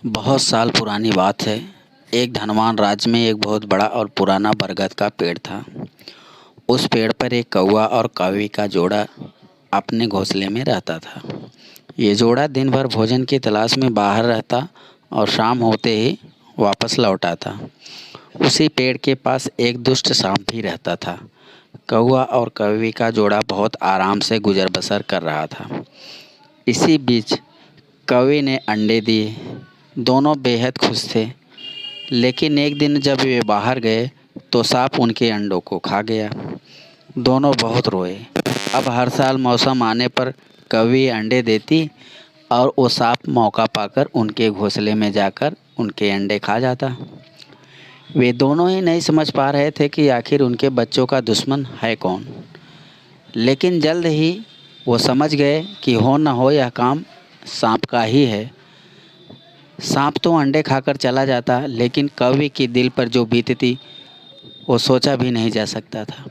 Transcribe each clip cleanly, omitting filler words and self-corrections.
बहुत साल पुरानी बात है। एक धनवान राज्य में एक बहुत बड़ा और पुराना बरगद का पेड़ था। उस पेड़ पर एक कौवा और कौवी का जोड़ा अपने घोंसले में रहता था। ये जोड़ा दिन भर भोजन की तलाश में बाहर रहता और शाम होते ही वापस लौट आता। उसी पेड़ के पास एक दुष्ट सांप भी रहता था। कौवा और कौवी का जोड़ा बहुत आराम से गुजर बसर कर रहा था। इसी बीच कौवे ने अंडे दिए। दोनों बेहद खुश थे। लेकिन एक दिन जब वे बाहर गए तो सांप उनके अंडों को खा गया। दोनों बहुत रोए। अब हर साल मौसम आने पर कौवी अंडे देती और वो सांप मौका पाकर उनके घोंसले में जाकर उनके अंडे खा जाता। वे दोनों ही नहीं समझ पा रहे थे कि आखिर उनके बच्चों का दुश्मन है कौन। लेकिन जल्द ही वो समझ गए कि हो न हो यह काम सांप का ही है। सांप तो अंडे खाकर चला जाता, लेकिन कौवे के दिल पर जो बीतती वो सोचा भी नहीं जा सकता था।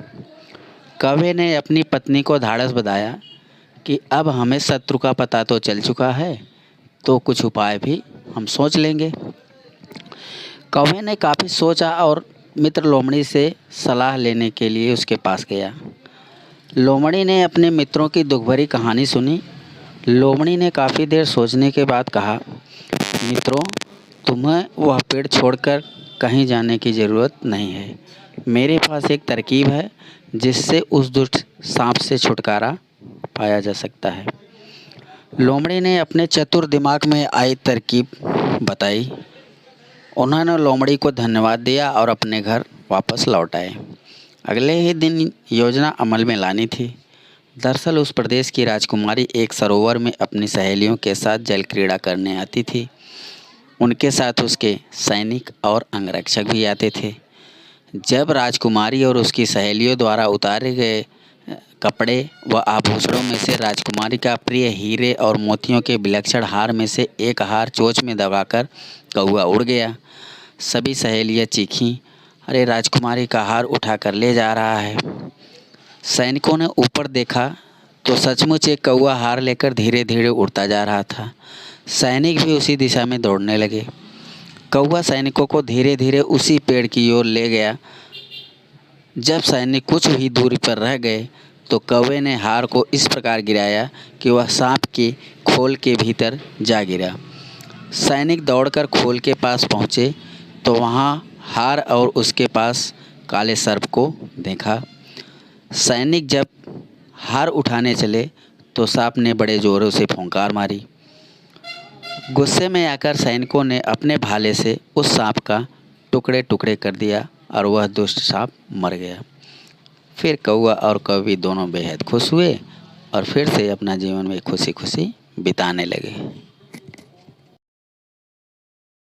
कौवे ने अपनी पत्नी को धाड़स बंधाया कि अब हमें शत्रु का पता तो चल चुका है, तो कुछ उपाय भी हम सोच लेंगे। कौवे ने काफ़ी सोचा और मित्र लोमड़ी से सलाह लेने के लिए उसके पास गया। लोमड़ी ने अपने मित्रों की दुखभरी कहानी सुनी। लोमड़ी ने काफ़ी देर सोचने के बाद कहा, मित्रों, तुम्हें वह पेड़ छोड़कर कहीं जाने की ज़रूरत नहीं है। मेरे पास एक तरकीब है जिससे उस दुष्ट सांप से छुटकारा पाया जा सकता है। लोमड़ी ने अपने चतुर दिमाग में आई तरकीब बताई। उन्होंने लोमड़ी को धन्यवाद दिया और अपने घर वापस लौट आए। अगले ही दिन योजना अमल में लानी थी। दरअसल उस प्रदेश की राजकुमारी एक सरोवर में अपनी सहेलियों के साथ जल क्रीड़ा करने आती थी। उनके साथ उसके सैनिक और अंगरक्षक भी आते थे। जब राजकुमारी और उसकी सहेलियों द्वारा उतारे गए कपड़े व आभूषणों में से राजकुमारी का प्रिय हीरे और मोतियों के विलक्षण हार में से एक हार चोंच में दबाकर कौवा उड़ गया। सभी सहेलियां चीखीं, अरे राजकुमारी का हार उठाकर ले जा रहा है। सैनिकों ने ऊपर देखा तो सचमुच एक कौवा हार लेकर धीरे धीरे उड़ता जा रहा था। सैनिक भी उसी दिशा में दौड़ने लगे। कौवा सैनिकों को धीरे धीरे उसी पेड़ की ओर ले गया। जब सैनिक कुछ ही दूरी पर रह गए तो कौवे ने हार को इस प्रकार गिराया कि वह सांप के खोल के भीतर जा गिरा। सैनिक दौड़कर खोल के पास पहुँचे तो वहाँ हार और उसके पास काले सर्प को देखा। सैनिक जब हार उठाने चले तो सांप ने बड़े जोरों से फुंकार मारी। गुस्से में आकर सैनिकों ने अपने भाले से उस सांप का टुकड़े टुकड़े कर दिया और वह दुष्ट सांप मर गया। फिर कौवा और कौवी दोनों बेहद खुश हुए और फिर से अपना जीवन में खुशी खुशी बिताने लगे।